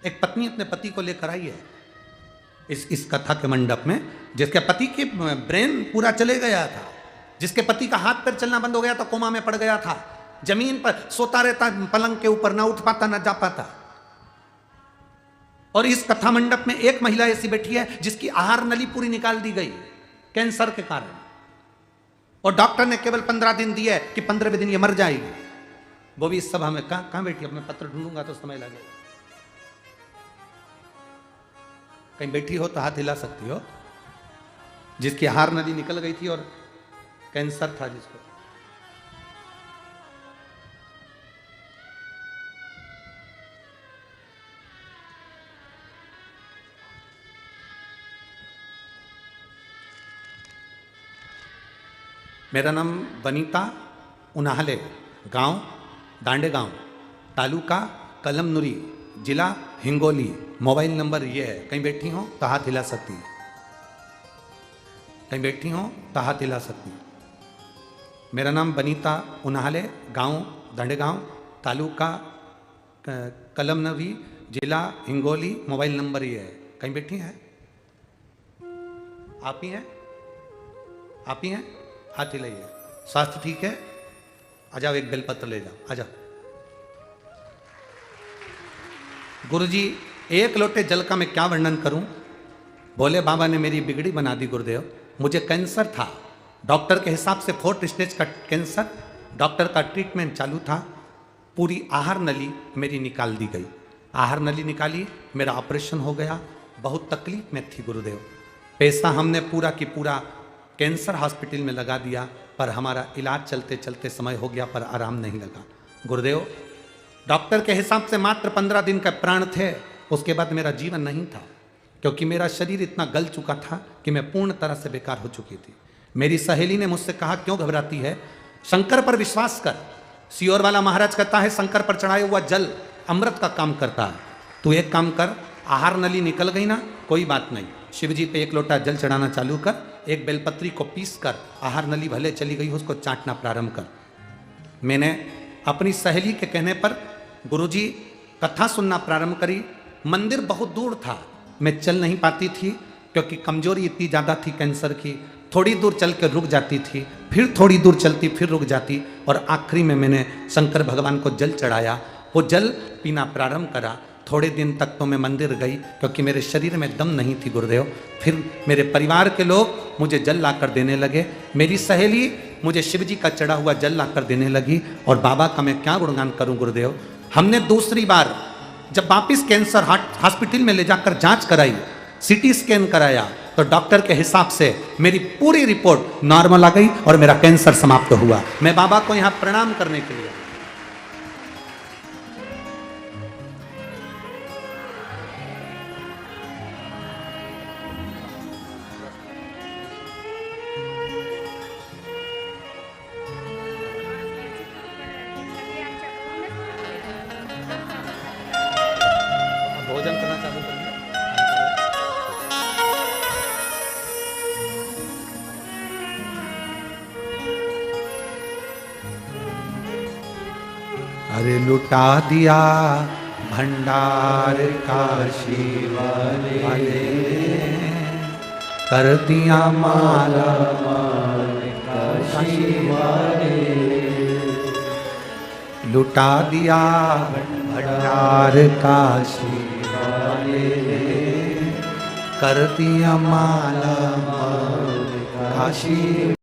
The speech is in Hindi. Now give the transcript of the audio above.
एक पत्नी अपने पति को लेकर आई है इस कथा के मंडप में, जिसके पति की ब्रेन पूरा चले गया था, जिसके पति का हाथ पैर चलना बंद हो गया था, कोमा में पड़ गया था, जमीन पर सोता रहता, पलंग के ऊपर ना उठ पाता ना जा पाता। और इस कथा मंडप में एक महिला ऐसी बैठी है जिसकी आहार नली पूरी निकाल दी गई कैंसर के कारण, और डॉक्टर ने केवल 15 दिन दिए कि 15वें दिन ये मर जाएगी। वो भी इस सभा में कहां बैठी, अब मैं पत्र ढूंढूंगा तो समय लगेगा। कहीं बैठी हो तो हाथ हिला सकती हो, जिसकी आहार नली निकल गई थी और कैंसर था जिसको। मेरा नाम वनीता उनाहले, गांव दांडे गांव, तालुका कलमनुरी, जिला हिंगोली। मोबाइल नंबर ये है, कहीं बैठी हो तो हाथ हिला सकती, कहीं बैठी हो तो हाथ हिला सकती। मेरा नाम वनीता उनाहले, गांव दांडे गांव, तालुका कलमनुरी, जिला हिंगोली। मोबाइल नंबर ये है, कहीं बैठी हैं? आप ही हैं? आप ही हैं? हाथ हिलाइए। स्वास्थ्य ठीक है? आ जाओ, एक बेलपत्र ले जाओ, आ जाओ। गुरुजी, एक लोटे जल का मैं क्या वर्णन करूं? भोले बाबा ने मेरी बिगड़ी बना दी गुरुदेव। मुझे कैंसर था, डॉक्टर के हिसाब से 4th स्टेज का कैंसर, डॉक्टर का ट्रीटमेंट चालू था। पूरी आहार नली मेरी निकाल दी गई, आहार नली निकाली, मेरा ऑपरेशन हो गया। बहुत तकलीफ में थी गुरुदेव, पैसा हमने पूरा की पूरा कैंसर हॉस्पिटल में लगा दिया, पर हमारा इलाज चलते चलते समय हो गया, पर आराम नहीं लगा। गुरुदेव, डॉक्टर के हिसाब से मात्र 15 दिन का प्राण थे, उसके बाद मेरा जीवन नहीं था, क्योंकि मेरा शरीर इतना गल चुका था कि मैं पूर्ण तरह से बेकार हो चुकी थी। मेरी सहेली ने मुझसे कहा, क्यों घबराती है, शंकर पर विश्वास कर। सियोर वाला महाराज कहता है शंकर पर चढ़ाया हुआ जल अमृत का काम करता है। तू एक काम कर, आहार नली निकल गई ना, कोई बात नहीं, शिव जी पे 1 लोटा जल चढ़ाना चालू कर, एक बेलपत्री को पीस कर, आहार नली भले चली गई, उसको चाटना प्रारंभ कर। मैंने अपनी सहेली के कहने पर गुरुजी कथा सुनना प्रारंभ करी। मंदिर बहुत दूर था, मैं चल नहीं पाती थी, क्योंकि कमजोरी इतनी ज़्यादा थी कैंसर की। थोड़ी दूर चल कर रुक जाती थी, फिर थोड़ी दूर चलती, फिर रुक जाती, और आखिरी में मैंने शंकर भगवान को जल चढ़ाया। वो जल पीना प्रारंभ करा। थोड़े दिन तक तो मैं मंदिर गई, क्योंकि मेरे शरीर में दम नहीं थी गुरुदेव। फिर मेरे परिवार के लोग मुझे जल लाकर देने लगे, मेरी सहेली मुझे शिव जी का चढ़ा हुआ जल लाकर देने लगी, और बाबा का मैं क्या गुणगान करूं गुरुदेव। हमने दूसरी बार जब वापिस कैंसर हॉस्पिटल में ले जाकर जांच कराई, CT स्कैन कराया, तो डॉक्टर के हिसाब से मेरी पूरी रिपोर्ट नॉर्मल आ गई और मेरा कैंसर समाप्त हुआ। मैं बाबा को यहाँ प्रणाम करने के लिए। भोजन करना चालू कर दिया। अरे लुटा दिया भंडार काशी वाले, कर दिया माला माल काशी वाले, लुटा दिया भंडार काशी वाले, कर दिया माला माल काशी